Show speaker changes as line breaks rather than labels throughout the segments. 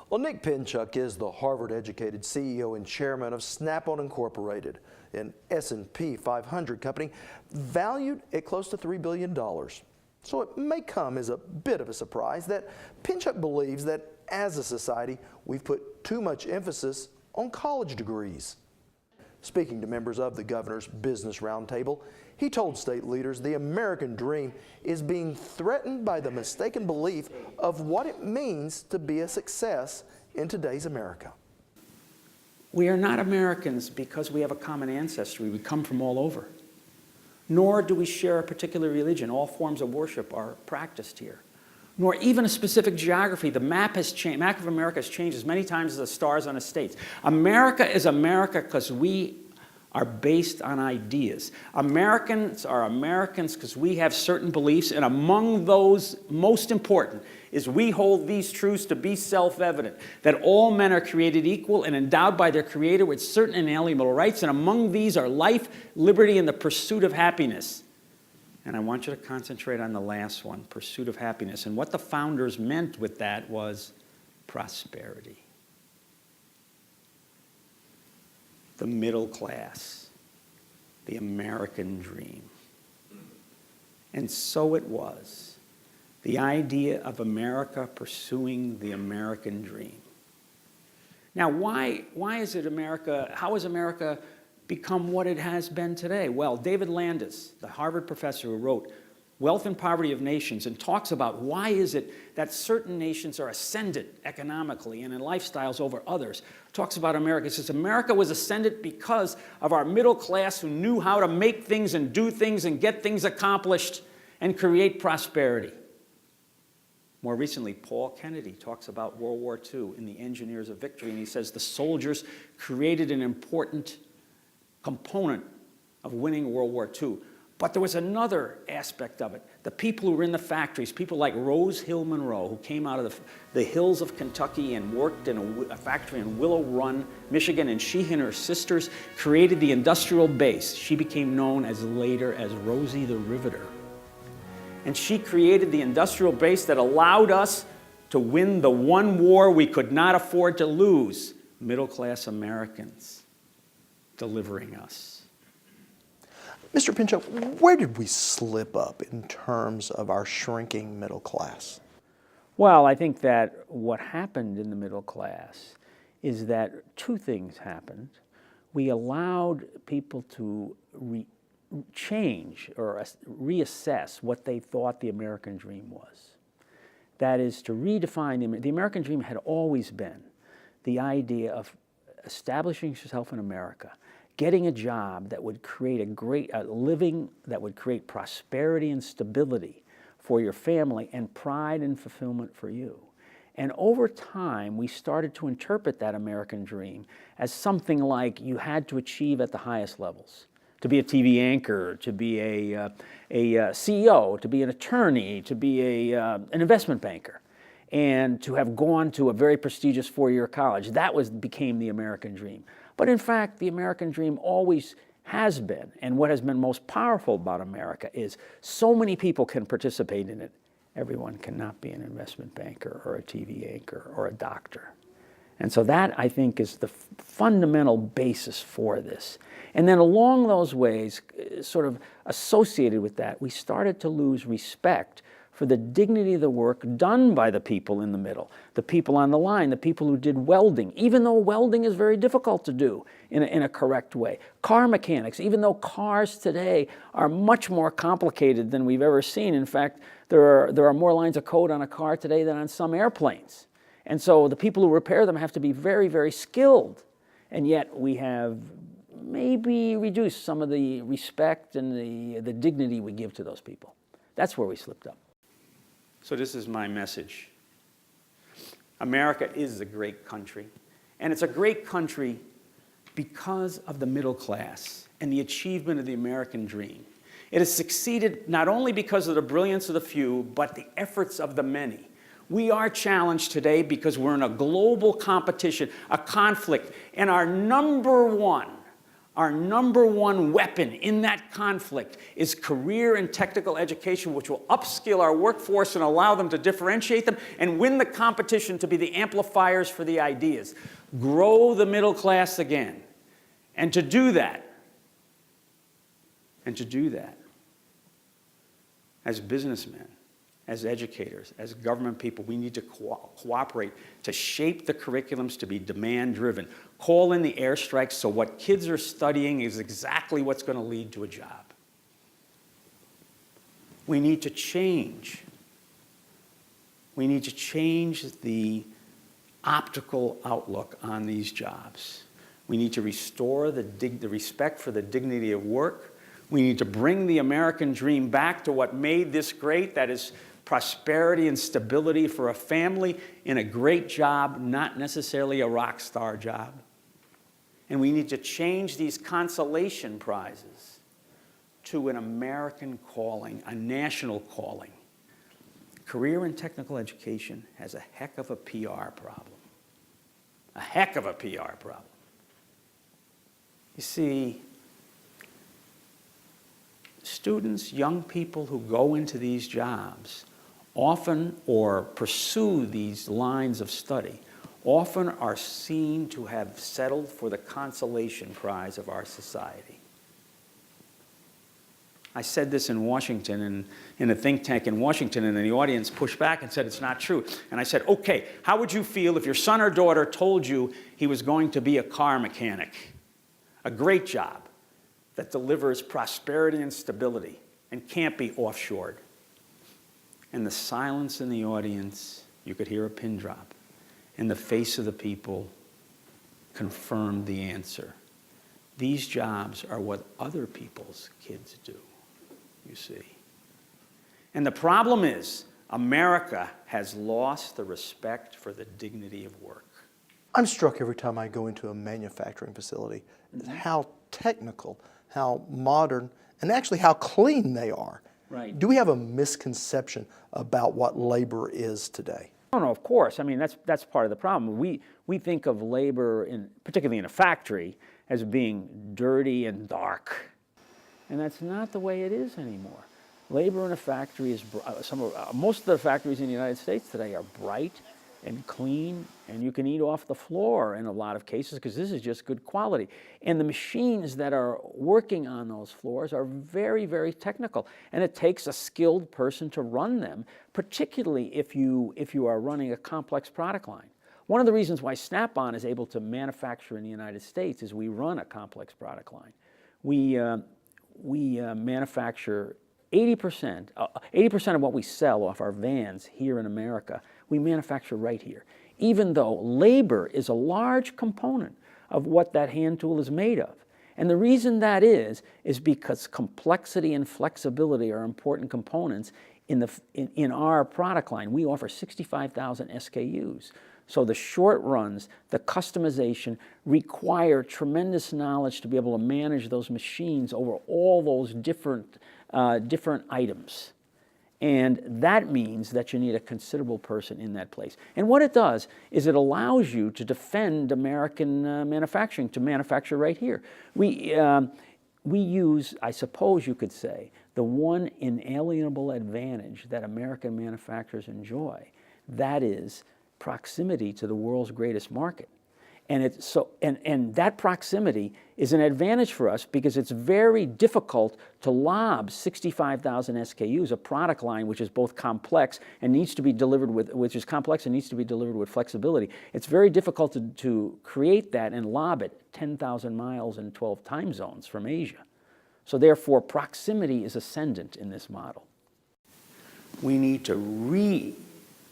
Well, Nick Pinchuk is the Harvard-educated CEO and chairman of Snap-on Incorporated, an S&P 500 company valued at close to $3 billion. So it may come as a bit of a surprise that Pinchuk believes that as a society, we've put too much emphasis on college degrees. Speaking to members of the governor's business roundtable, he told state leaders the American dream is being threatened by the mistaken belief of what it means to be a success in today's America.
We are not Americans because we have a common ancestry. We come from all over. Nor do we share a particular religion. All forms of worship are practiced here. Nor even a specific geography. The map has changed. Map of America has changed as many times as the stars on the states. America is America because we are based on ideas. Americans are Americans because we have certain beliefs, and among those most important is we hold these truths to be self-evident, that all men are created equal and endowed by their Creator with certain inalienable rights, and among these are life, liberty, and the pursuit of happiness. And I want you to concentrate on the last one, pursuit of happiness. And what the founders meant with that was prosperity. The middle class, the American dream. And so it was. The idea of America pursuing the American dream. Now, why is it America, how has America become what it has been today? Well, David Landis, the Harvard professor who wrote Wealth and Poverty of Nations, and talks about why is it that certain nations are ascendant economically and in lifestyles over others, talks about America. He says America was ascendant because of our middle class who knew how to make things and do things and get things accomplished and create prosperity. More recently, Paul Kennedy talks about World War II in the Engineers of Victory, and he says the soldiers created an important component of winning World War II. But there was another aspect of it. The people who were in the factories, people like Rose Hill Monroe, who came out of the hills of Kentucky and worked in a factory in Willow Run, Michigan, and she and her sisters created the industrial base. She became known as later as Rosie the Riveter. And she created the industrial base that allowed us to win the one war we could not afford to lose, middle-class Americans delivering us.
Mr. Pinchuk, where did we slip up in terms of our shrinking middle class?
Well, I think that what happened in the middle class is that two things happened. We allowed people to change or reassess what they thought the American dream was. That is, to redefine the American dream had always been the idea of establishing yourself in America, getting a job that would create a living that would create prosperity and stability for your family and pride and fulfillment for you. And over time, we started to interpret that American dream as something like you had to achieve at the highest levels. To be a TV anchor, to be a CEO, to be an attorney, to be an investment banker, and to have gone to a very prestigious four-year college. That became the American dream. But in fact, the American dream always has been, and what has been most powerful about America is so many people can participate in it. Everyone cannot be an investment banker or a TV anchor or a doctor. And so that, I think, is the fundamental basis for this. And then along those ways, sort of associated with that, we started to lose respect for the dignity of the work done by the people in the middle, the people on the line, the people who did welding, even though welding is very difficult to do in a correct way. Car mechanics, even though cars today are much more complicated than we've ever seen. In fact, there are more lines of code on a car today than on some airplanes. And so the people who repair them have to be very, very skilled. And yet we have maybe reduced some of the respect and the dignity we give to those people. That's where we slipped up. So this is my message. America is a great country, and it's a great country because of the middle class and the achievement of the American dream. It has succeeded not only because of the brilliance of the few, but the efforts of the many. We are challenged today because we're in a global competition, a conflict, and our number one Our number one weapon in that conflict is career and technical education, which will upskill our workforce and allow them to differentiate them and win the competition to be the amplifiers for the ideas. Grow the middle class again. And to do that, as businessmen, as educators, as government people, we need to cooperate to shape the curriculums to be demand-driven. Call in the airstrikes so what kids are studying is exactly what's going to lead to a job. We need to change. We need to change the optical outlook on these jobs. We need to restore the respect for the dignity of work. We need to bring the American dream back to what made this great, that is prosperity and stability for a family in a great job, not necessarily a rock star job. And we need to change these consolation prizes to an American calling, a national calling. Career and technical education has a heck of a PR problem. A heck of a PR problem. You see, students, young people who go into these jobs often, or pursue these lines of study, often are seen to have settled for the consolation prize of our society. I said this in Washington, and in a think tank in Washington, and the audience pushed back and said it's not true. And I said, okay, how would you feel if your son or daughter told you he was going to be a car mechanic? A great job that delivers prosperity and stability and can't be offshored. And the silence in the audience, you could hear a pin drop, and the face of the people confirmed the answer. These jobs are what other people's kids do, you see. And the problem is, America has lost the respect for the dignity of work.
I'm struck every time I go into a manufacturing facility how technical, how modern, and actually how clean they are.
Right.
Do we have a misconception about what labor is today?
Oh, no, of course. I mean, that's part of the problem. We think of labor, particularly in a factory, as being dirty and dark. And that's not the way it is anymore. Labor in a factory is, most of the factories in the United States today are bright and clean, and you can eat off the floor in a lot of cases because this is just good quality. And the machines that are working on those floors are very, very technical, and it takes a skilled person to run them, particularly if you are running a complex product line. One of the reasons why Snap-on is able to manufacture in the United States is we run a complex product line. We manufacture 80% of what we sell off our vans here in America, we manufacture right here, even though labor is a large component of what that hand tool is made of. And the reason that is because complexity and flexibility are important components in our product line. We offer 65,000 SKUs. So the short runs, the customization require tremendous knowledge to be able to manage those machines over all those different items. And that means that you need a considerable person in that place. And what it does is it allows you to defend American manufacturing, to manufacture right here. We use, I suppose you could say, the one inalienable advantage that American manufacturers enjoy. That is proximity to the world's greatest market. And that proximity is an advantage for us because it's very difficult to lob 65,000 SKUs, a product line which is both complex and needs to be delivered with, flexibility. It's very difficult to create that and lob it 10,000 miles in 12 time zones from Asia. So therefore, proximity is ascendant in this model. We need to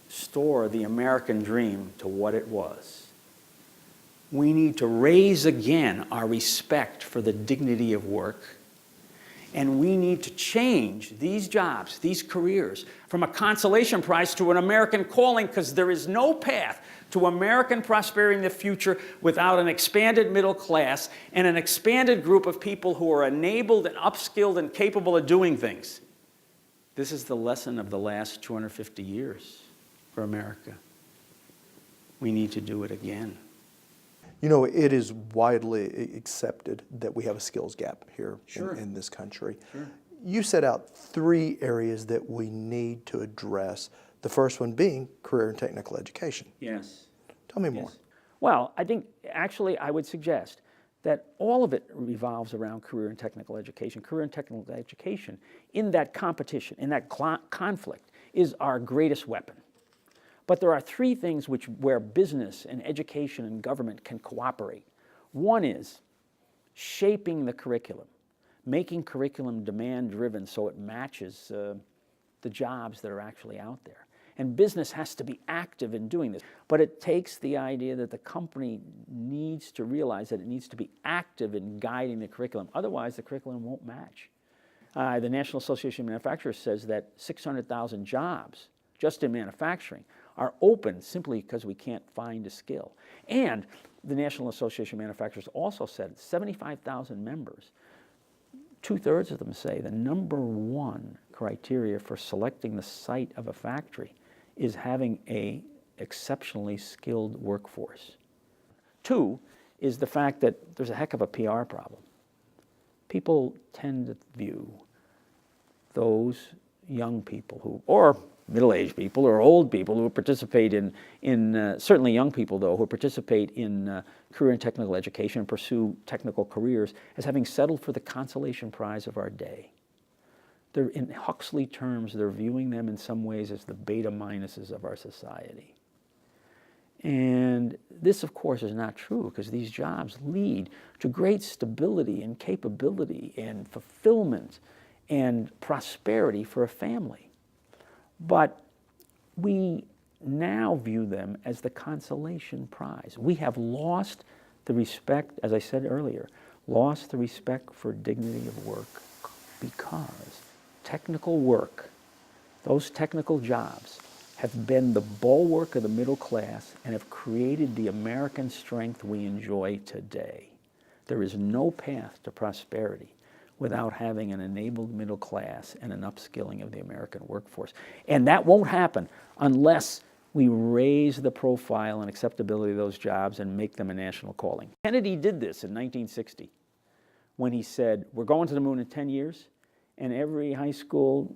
restore the American dream to what it was. We need to raise again our respect for the dignity of work. And we need to change these jobs, these careers, from a consolation prize to an American calling, because there is no path to American prosperity in the future without an expanded middle class and an expanded group of people who are enabled and upskilled and capable of doing things. This is the lesson of the last 250 years for America. We need to do it again.
You know, it is widely accepted that we have a skills gap here in this country.
Sure.
You set out 3 areas that we need to address, the first one being career and technical education.
Yes.
Tell me more.
Well, I think actually I would suggest that all of it revolves around career and technical education. Career and technical education, in that competition, in that conflict, is our greatest weapon. But there are 3 things where business and education and government can cooperate. One is shaping the curriculum, making curriculum demand-driven so it matches the jobs that are actually out there. And business has to be active in doing this. But it takes the idea that the company needs to realize that it needs to be active in guiding the curriculum. Otherwise, the curriculum won't match. The National Association of Manufacturers says that 600,000 jobs just in manufacturing are open simply because we can't find a skill. And the National Association of Manufacturers also said 75,000 members, 2/3 of them say the number 1 criteria for selecting the site of a factory is having an exceptionally skilled workforce. 2 is the fact that there's a heck of a PR problem. People tend to view those young people who, or middle-aged people or old people who participate certainly young people though, who participate in career and technical education and pursue technical careers as having settled for the consolation prize of our day. They're, in Huxley terms, they're viewing them in some ways as the beta minuses of our society. And this, of course, is not true because these jobs lead to great stability and capability and fulfillment and prosperity for a family. But we now view them as the consolation prize. We have lost the respect, as I said earlier, lost the respect for dignity of work because technical work, those technical jobs, have been the bulwark of the middle class and have created the American strength we enjoy today. There is no path to prosperity without having an enabled middle class and an upskilling of the American workforce. And that won't happen unless we raise the profile and acceptability of those jobs and make them a national calling. Kennedy did this in 1960 when he said, we're going to the moon in 10 years, and every high school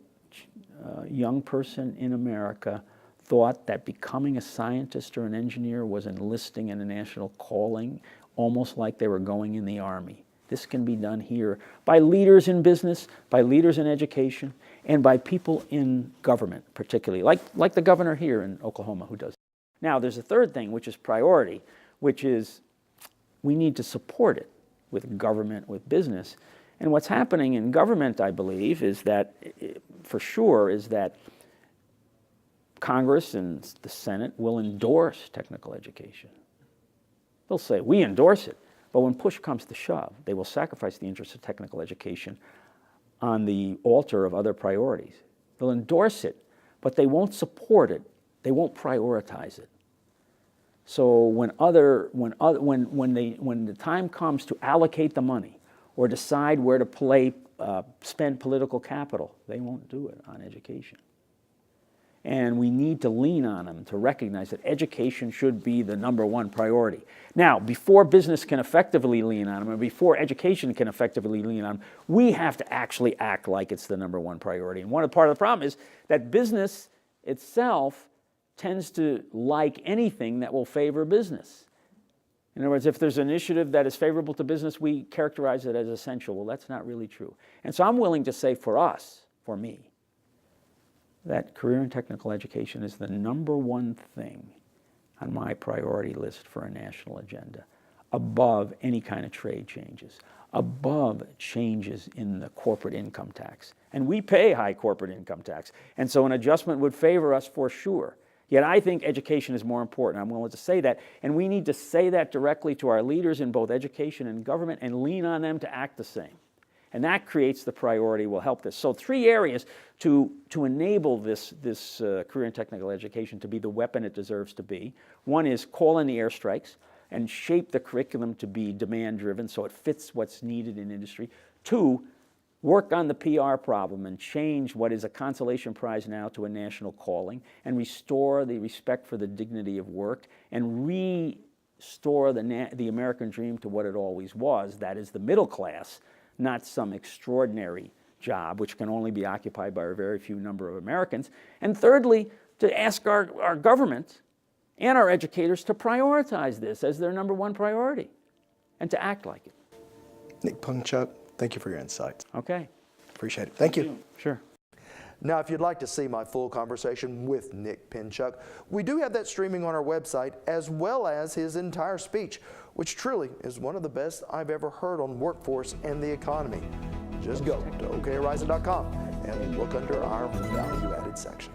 young person in America thought that becoming a scientist or an engineer was enlisting in a national calling, almost like they were going in the Army. This can be done here by leaders in business, by leaders in education, and by people in government, particularly, like the governor here in Oklahoma who does. Now, there's a third thing, which is priority, which is we need to support it with government, with business. And what's happening in government, I believe, is that, for sure, is that Congress and the Senate will endorse technical education. They'll say, we endorse it. But when push comes to shove, they will sacrifice the interests of technical education on the altar of other priorities. They'll endorse it, but they won't support it. They won't prioritize it. So when the time comes to allocate the money or decide where to spend political capital, they won't do it on education. And we need to lean on them to recognize that education should be the number 1 priority. Now, before business can effectively lean on them, or before education can effectively lean on them, we have to actually act like it's the number 1 priority. And part of the problem is that business itself tends to like anything that will favor business. In other words, if there's an initiative that is favorable to business, we characterize it as essential. Well, that's not really true. And so I'm willing to say for us, for me, that career and technical education is the number 1 thing on my priority list for a national agenda, above any kind of trade changes, above changes in the corporate income tax. And we pay high corporate income tax, and so an adjustment would favor us for sure. Yet I think education is more important. I'm willing to say that, and we need to say that directly to our leaders in both education and government and lean on them to act the same. And that creates the priority, will help this. So 3 areas to enable this career and technical education to be the weapon it deserves to be. 1 is call in the airstrikes and shape the curriculum to be demand-driven so it fits what's needed in industry. 2, work on the PR problem and change what is a consolation prize now to a national calling and restore the respect for the dignity of work and restore the American dream to what it always was, that is the middle class, not some extraordinary job which can only be occupied by a very few number of Americans. And thirdly, to ask our government and our educators to prioritize this as their #1 priority and to act like it.
Nick Pinchuk, thank you for your insights.
Okay.
Appreciate it. Thank you.
Sure.
Now, if you'd like to see my full conversation with Nick Pinchuk, we do have that streaming on our website, as well as his entire speech, which truly is one of the best I've ever heard on workforce and the economy. Just go to okhorizon.com and look under our value-added section.